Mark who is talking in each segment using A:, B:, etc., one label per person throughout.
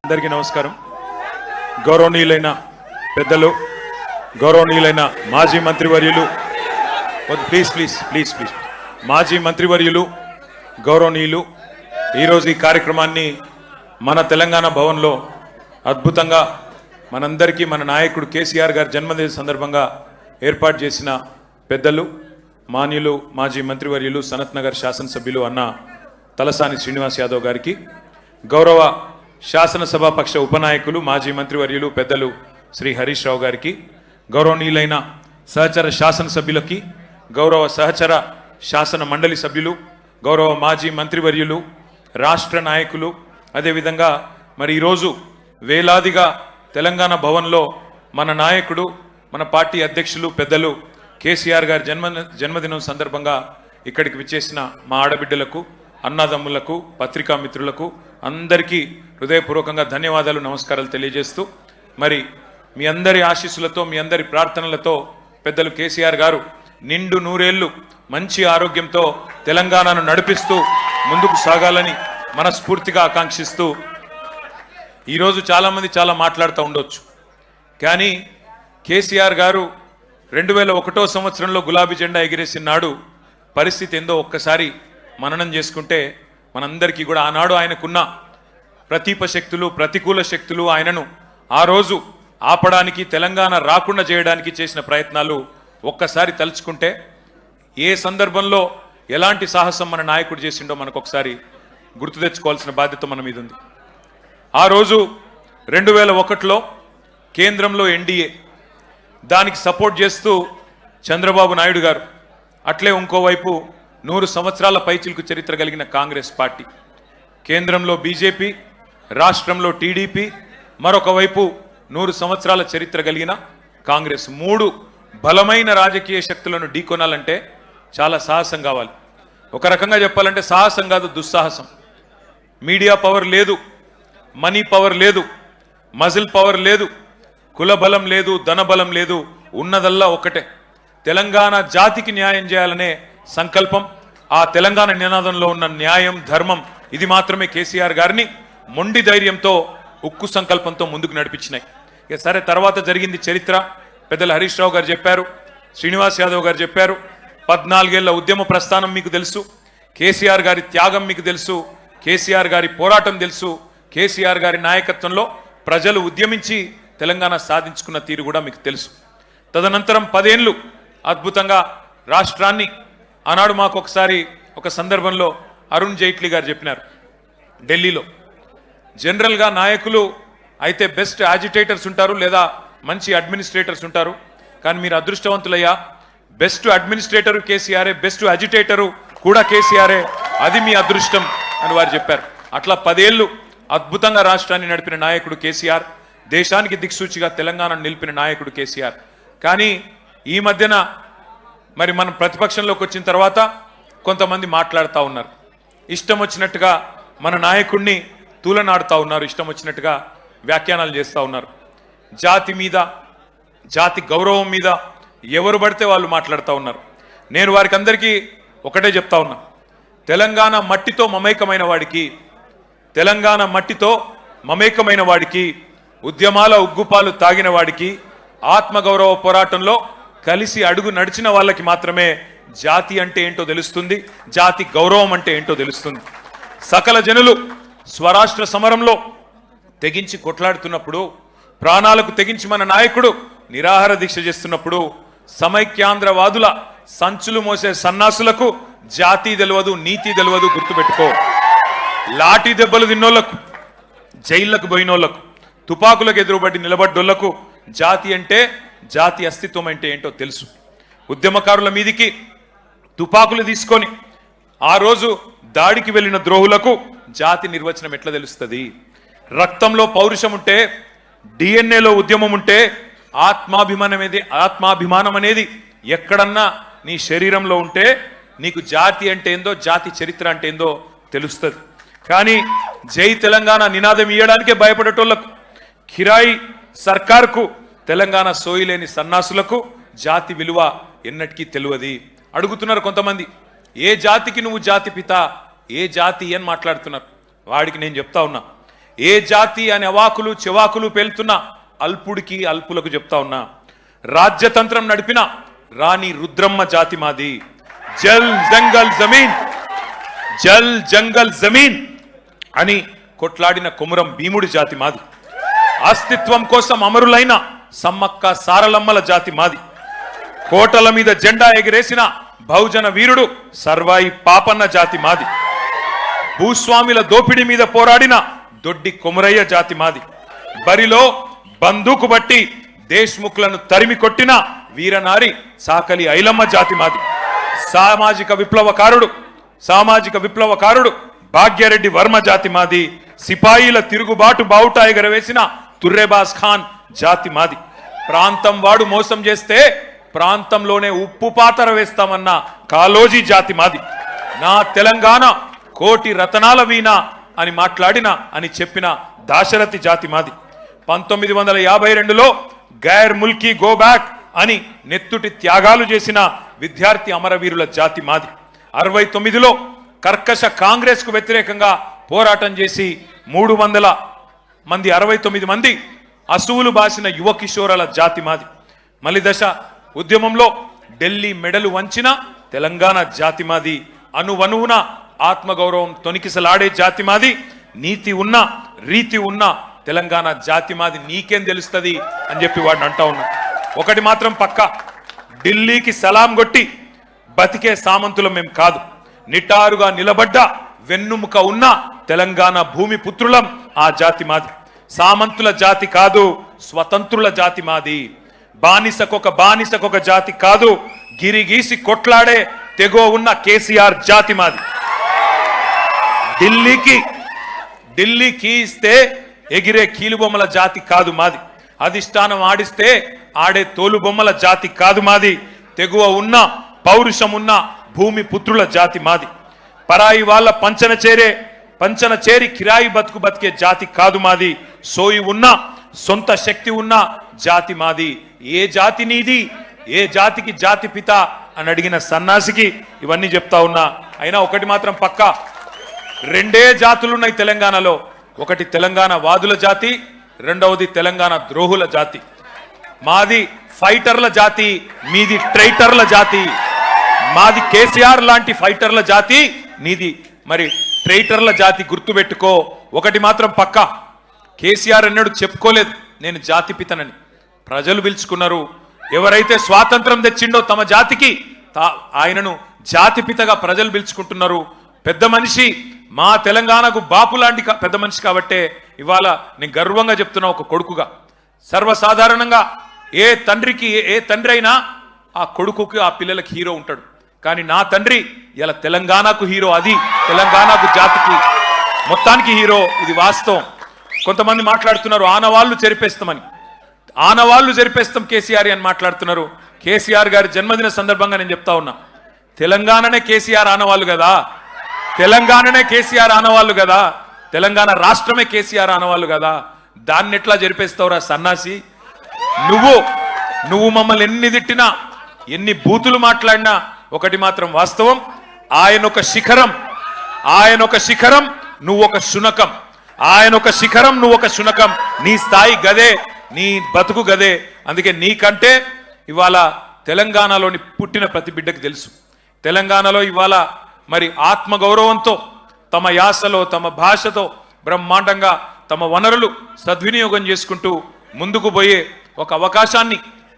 A: అందరికీ నమస్కారం. గౌరవనీయులైన పెద్దలు, గౌరవనీయులైన మాజీ మంత్రివర్యులు, ప్లీజ్ ప్లీజ్ ప్లీజ్ ప్లీజ్ మాజీ మంత్రివర్యులు, గౌరవనీయులు, ఈరోజు ఈ కార్యక్రమాన్ని మన తెలంగాణ భవన్లో అద్భుతంగా మనందరికీ మన నాయకుడు కేసీఆర్ గారి జన్మదిన సందర్భంగా ఏర్పాటు చేసిన పెద్దలు, మాన్యులు, మాజీ మంత్రివర్యులు, సనత్ నగర్ శాసనసభ్యులు అన్న తలసాని శ్రీనివాస్ యాదవ్ గారికి, గౌరవ శాసనసభాపక్ష ఉపనాయకులు, మాజీ మంత్రివర్యులు పెద్దలు శ్రీ హరీష్ రావు గారికి, గౌరవనీయులైన సహచర శాసనసభ్యులకి, గౌరవ సహచర శాసన మండలి సభ్యులు, గౌరవ మాజీ మంత్రివర్యులు, రాష్ట్ర నాయకులు, అదేవిధంగా మరి ఈరోజు వేలాదిగా తెలంగాణ భవన్లో మన నాయకుడు, మన పార్టీ అధ్యక్షులు పెద్దలు కేసీఆర్ గారి జన్మదినం సందర్భంగా ఇక్కడికి విచ్చేసిన మా ఆడబిడ్డలకు, అన్నదమ్ములకు, పత్రికా మిత్రులకు అందరికీ హృదయపూర్వకంగా ధన్యవాదాలు, నమస్కారాలు తెలియజేస్తూ, మరి మీ అందరి ఆశీస్సులతో, మీ అందరి ప్రార్థనలతో పెద్దలు కేసీఆర్ గారు నిండు నూరేళ్లు మంచి ఆరోగ్యంతో తెలంగాణను నడిపిస్తూ ముందుకు సాగాలని మనస్ఫూర్తిగా ఆకాంక్షిస్తూ, ఈరోజు చాలామంది చాలా మాట్లాడుతూ ఉండొచ్చు, కానీ కేసీఆర్ గారు 2001వ సంవత్సరంలో గులాబీ జెండా ఎగిరేసిన నాడు పరిస్థితి ఏందో ఒక్కసారి మననం చేసుకుంటే మనందరికీ కూడా ఆనాడు ఆయనకున్న ప్రతీప శక్తులు, ప్రతికూల శక్తులు, ఆయనను ఆ రోజు ఆపడానికి, తెలంగాణ రాకుండా చేయడానికి చేసిన ప్రయత్నాలు ఒక్కసారి తలుచుకుంటే ఏ సందర్భంలో ఎలాంటి సాహసం మన నాయకుడు చేసిండో మనకు ఒకసారి గుర్తు తెచ్చుకోవాల్సిన బాధ్యత మన మీద ఉంది. ఆ రోజు 2001లో కేంద్రంలో ఎన్డీఏ, దానికి సపోర్ట్ చేస్తూ చంద్రబాబు నాయుడు గారు, అట్లే ఇంకోవైపు 100 సంవత్సరాల పైచిలకు చరిత్ర కలిగిన కాంగ్రెస్ పార్టీ, కేంద్రంలో బీజేపీ, రాష్ట్రంలో టీడీపీ, మరొక వైపు 100 సంవత్సరాల చరిత్ర కలిగిన కాంగ్రెస్, 3 బలమైన రాజకీయ శక్తులను ఢీకొనాలంటే చాలా సాహసం కావాలి. ఒక రకంగా చెప్పాలంటే సాహసం కాదు, దుస్సాహసం. మీడియా పవర్ లేదు, మనీ పవర్ లేదు, మజిల్ పవర్ లేదు, కుల బలం లేదు, ధన బలం లేదు, ఉన్నదల్లా ఒక్కటే తెలంగాణ జాతికి న్యాయం చేయాలనే సంకల్పం. ఆ తెలంగాణ నినాదంలో ఉన్న న్యాయం, ధర్మం, ఇది మాత్రమే కేసీఆర్ గారిని మొండి ధైర్యంతో, ఉక్కు సంకల్పంతో ముందుకు నడిపించినాయి. ఇక సరే, తర్వాత జరిగింది చరిత్ర. పెద్దలు హరీష్ రావు గారు చెప్పారు, శ్రీనివాస్ యాదవ్ గారు చెప్పారు. 14 ఏళ్ల ఉద్యమ ప్రస్థానం మీకు తెలుసు, కేసీఆర్ గారి త్యాగం మీకు తెలుసు, కేసీఆర్ గారి పోరాటం తెలుసు, కేసీఆర్ గారి నాయకత్వంలో ప్రజలు ఉద్యమించి తెలంగాణ సాధించుకున్న తీరు కూడా మీకు తెలుసు. తదనంతరం 10 ఏళ్ళు అద్భుతంగా రాష్ట్రాన్ని, ఆనాడు మాకు ఒకసారి ఒక సందర్భంలో అరుణ్ జైట్లీ గారు చెప్పినారు, ఢిల్లీలో జనరల్గా నాయకులు అయితే బెస్ట్ యాజిటేటర్స్ ఉంటారు, లేదా మంచి అడ్మినిస్ట్రేటర్స్ ఉంటారు, కానీ మీరు అదృష్టవంతులయ్యా, బెస్ట్ అడ్మినిస్ట్రేటరు కేసీఆరే, బెస్ట్ అజిటేటరు కూడా కేసీఆరే, అది మీ అదృష్టం అని వారు చెప్పారు. అట్లా 10 ఏళ్ళు అద్భుతంగా రాష్ట్రాన్ని నడిపిన నాయకుడు కేసీఆర్, దేశానికి దిక్సూచిగా తెలంగాణను నిలిపిన నాయకుడు కేసీఆర్. కానీ ఈ మధ్యన మరి మనం ప్రతిపక్షంలోకి వచ్చిన తర్వాత కొంతమంది మాట్లాడుతూ ఉన్నారు, ఇష్టం వచ్చినట్టుగా మన నాయకుడిని తూలనాడుతూ ఉన్నారు, ఇష్టం వచ్చినట్టుగా వ్యాఖ్యానాలు చేస్తూ ఉన్నారు. జాతి మీద, జాతి గౌరవం మీద ఎవరు పడితే వాళ్ళు మాట్లాడుతూ ఉన్నారు. నేను వారికి అందరికీ ఒకటే చెప్తా ఉన్నా, తెలంగాణ మట్టితో మమేకమైన వాడికి, తెలంగాణ మట్టితో మమేకమైన వాడికి, ఉద్యమాల ఉగ్గుపాలు తాగిన వాడికి, ఆత్మగౌరవ పోరాటంలో కలిసి అడుగు నడిచిన వాళ్ళకి మాత్రమే జాతి అంటే ఏంటో తెలుస్తుంది, జాతి గౌరవం అంటే ఏంటో తెలుస్తుంది. సకల జనులు స్వరాష్ట్ర సమరంలో తెగించి కొట్లాడుతున్నప్పుడు, ప్రాణాలకు తెగించి మన నాయకుడు నిరాహార దీక్ష చేస్తున్నప్పుడు, సమైక్యాంధ్రవాదుల సంచులు మోసే సన్నాసులకు జాతి తెలియదు, నీతి తెలియదు, గుర్తుపెట్టుకో. లాఠీ దెబ్బలు తిన్నోళ్లకు, జైళ్లకు పోయినోళ్లకు, తుపాకులకు ఎదురుబడి నిలబడ్డోళ్లకు జాతి అంటే, జాతి అస్తిత్వం అంటే ఏంటో తెలుసు. ఉద్యమకారుల మీదికి తుపాకులు తీసుకొని ఆ రోజు దాడికి వెళ్ళిన ద్రోహులకు జాతి నిర్వచనం ఎట్లా తెలుస్తుంది? రక్తంలో పౌరుషం ఉంటే, డిఎన్ఏలో ఉద్యమం ఉంటే, ఆత్మాభిమానం అనేది ఎక్కడన్నా నీ శరీరంలో ఉంటే నీకు జాతి అంటే ఏందో, జాతి చరిత్ర అంటే ఏందో తెలుస్తుంది. కానీ జై తెలంగాణ నినాదం ఇయ్యడానికే భయపడేటోళ్లకు, కిరాయి సర్కార్కు తెలంగాణ సోయిలేని సన్నాసులకు జాతి విలువ ఎన్నటికీ తెలియదు. అడుగుతున్నారు కొంతమంది, ఏ జాతికి నువ్వు జాతి పిత, ఏ జాతి అని మాట్లాడుతున్నారు. వాడికి నేను చెప్తా ఉన్నా, ఏ జాతి అనే అవాకులు చెవాకులు పేలుతున్న అల్పుడికి అల్పులకు చెప్తా ఉన్నా, రాజ్యతంత్రం నడిపిన రాణి రుద్రమ్మ జాతి మాది. జల్ జంగల్ జమీన్, జల్ జంగల్ జమీన్ అని కొట్లాడిన కొమురం భీముడి జాతి మాది. అస్తిత్వం కోసం అమరులైన సమ్మక్క సారలమ్మల జాతి మాది. కోటల మీద జెండా ఎగిరేసిన బహుజన వీరుడు సర్వాయి పాపన్న జాతి మాది. భూస్వాముల దోపిడీ మీద పోరాడిన దొడ్డి కొమురయ్య జాతి మాది. బరిలో బందూకు బట్టి దేశ్ముఖులను తరిమి కొట్టిన వీరనారి సాకలి ఐలమ్మ జాతి మాది. సామాజిక విప్లవకారుడు భాగ్యరెడ్డి వర్మ జాతి మాది. సిపాయిల తిరుగుబాటు బావుట ఎగరవేసిన తుర్రెబాస్ ఖాన్ జాతి మాది. ప్రాంతం వాడు మోసం చేస్తే ప్రాంతంలోనే ఉప్పు పాతర వేస్తామన్న కాలోజీ జాతి మాది. నా తెలంగాణ కోటి రతనాల వీణ అని అని చెప్పిన దాశరథి జాతి మాది. 1952లో గైర్ ముల్కీ గో బ్యాక్ అని నెత్తుటి త్యాగాలు చేసిన విద్యార్థి అమరవీరుల జాతి మాది. 69లో కర్కశ కాంగ్రెస్ కు వ్యతిరేకంగా పోరాటం చేసి 300 మంది 69 మంది అసువులు బాసిన యువ కిషోరాల జాతి మాది. మలిదశ ఉద్యమంలో ఢిల్లీ మెడలు వంచిన తెలంగాణ జాతి మాది. అనువనువున ఆత్మగౌరవం తొనికిసలాడే జాతి మాది. నీతి ఉన్న రీతి ఉన్న తెలంగాణ జాతి మాది. నీకేం తెలుస్తుంది అని చెప్పి వాడిని అంటా ఉన్నా. ఒకటి మాత్రం పక్కా, ఢిల్లీకి సలాం కొట్టి బతికే సామంతులం మేం కాదు. నిటారుగా నిలబడ్డ వెన్నుముక ఉన్న తెలంగాణ భూమి పుత్రులం ఆ జాతి మాది. సామంతుల జాతి కాదు, స్వతంత్రుల జాతి మాది. బానిసకొక జాతి కాదు, గిరిగీసి కొట్లాడే తెగో ఉన్న కేసీఆర్ జాతి మాది. ఢిల్లీకి ఇస్తే ఎగిరే కీలుబొమ్మల జాతి కాదు మాది. అధిష్టానం ఆడిస్తే ఆడే తోలుబొమ్మల జాతి కాదు మాది. తెగువ ఉన్న పౌరుషం ఉన్న భూమి పుత్రుల జాతి మాది. పరాయి వాళ్ళ పంచన చేరి కిరాయి బతికే జాతి కాదు మాది. సోయి ఉన్న సొంత శక్తి ఉన్న జాతి మాది. ఏ జాతి నీది, ఏ జాతికి జాతి పిత అని అడిగిన సన్నాసికి ఇవన్నీ చెప్తా ఉన్నా. అయినా ఒకటి మాత్రం పక్కా, రెండే జాతులున్నాయి తెలంగాణలో. ఒకటి తెలంగాణ వాదుల జాతి, రెండవది తెలంగాణ ద్రోహుల జాతి. మాది ఫైటర్ల జాతి, మీది ట్రైటర్ల జాతి. మాది కేసీఆర్ లాంటి ఫైటర్ల జాతి, నీది మరి ట్రైటర్ల జాతి. గుర్తుపెట్టుకో. ఒకటి మాత్రం పక్కా, కేసీఆర్ అన్నాడు చెప్పుకోలేదు నేను జాతి పితనని. ప్రజలు పిలుచుకున్నారు. ఎవరైతే స్వాతంత్రం తెచ్చిండో తమ జాతికి ఆయనను జాతిపితగా ప్రజలు పిలుచుకుంటున్నారు. పెద్ద మనిషి, మా తెలంగాణకు బాపు లాంటి పెద్ద మనిషి కాబట్టే ఇవాళ నేను గర్వంగా చెప్తున్నా ఒక కొడుకుగా. సర్వసాధారణంగా ఏ తండ్రి అయినా ఆ కొడుకుకి ఆ పిల్లలకి హీరో ఉంటాడు. కానీ నా తండ్రి ఇలా తెలంగాణకు హీరో. అది తెలంగాణకు జాతికి మొత్తానికి హీరో. ఇది వాస్తవం. కొంతమంది మాట్లాడుతున్నారు ఆనవాళ్లు చెరిపేస్తామని. ఆనవాళ్లు జరిపేస్తాం కేసీఆర్ అని మాట్లాడుతున్నారు. కేసీఆర్ గారి జన్మదిన సందర్భంగా నేను చెప్తా ఉన్నా, తెలంగాణనే కేసీఆర్ ఆనవాళ్ళు కదా, తెలంగాణనే కేసీఆర్ ఆనవాళ్ళు కదా, తెలంగాణ రాష్ట్రమే కేసీఆర్ ఆనవాళ్ళు కదా. దాన్ని ఎట్లా జరిపేస్తావురా సన్నాసి? నువ్వు మమ్మల్ని ఎన్ని తిట్టినా, ఎన్ని బూతులు మాట్లాడినా ఒకటి మాత్రం వాస్తవం, ఆయన ఒక శిఖరం, నువ్వు ఒక శునకం. ఆయన ఒక శిఖరం, నువ్వు ఒక శునకం. నీ స్థాయి గదే, నీ బతుకు గదే. అందుకే నీకంటే ఇవాళ తెలంగాణలోని పుట్టిన ప్రతి బిడ్డకు తెలుసు. తెలంగాణలో ఇవాళ మరి ఆత్మగౌరవంతో తమ యాసలో తమ భాషతో బ్రహ్మాండంగా తమ వనరులు సద్వినియోగం చేసుకుంటూ ముందుకు పోయే ఒక అవకాశాన్ని,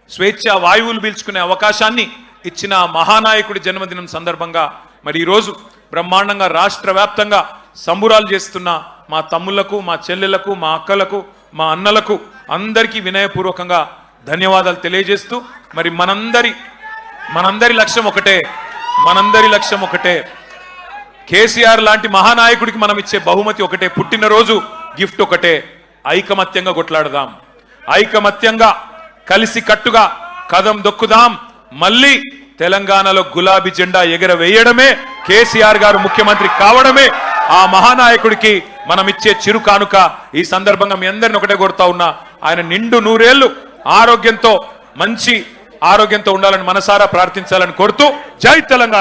A: స్వేచ్ఛ వాయువులు పీల్చుకునే అవకాశాన్ని ఇచ్చిన మహానాయకుడి జన్మదినం సందర్భంగా మరి ఈరోజు బ్రహ్మాండంగా రాష్ట్ర వ్యాప్తంగా సంబురాలు చేస్తున్న మా తమ్ముళ్లకు, మా చెల్లెలకు, మా అక్కలకు, మా అన్నలకు అందరికీ వినయపూర్వకంగా ధన్యవాదాలు తెలియజేస్తూ మరి మనందరి లక్ష్యం ఒకటే, కేసీఆర్ లాంటి మహానాయకుడికి మనం ఇచ్చే బహుమతి ఒకటే, పుట్టినరోజు గిఫ్ట్ ఒకటే. ఐకమత్యంగా కొట్లాడదాం, ఐకమత్యంగా కలిసి కట్టుగా కదం దొక్కుదాం. మళ్ళీ తెలంగాణలో గులాబీ జెండా ఎగరవేయడమే, కేసీఆర్ గారు ముఖ్యమంత్రి కావడమే ఆ మహానాయకుడికి మనం ఇచ్చే చిరు కానుక. ఈ సందర్భంగా మీ అందరిని ఒకటే కోరుతా ఉన్నా, ఆయన నిండు 100 ఏళ్లు మంచి ఆరోగ్యంతో ఉండాలని మనసారా ప్రార్థించాలని కోరుతూ జై తెలంగాణ.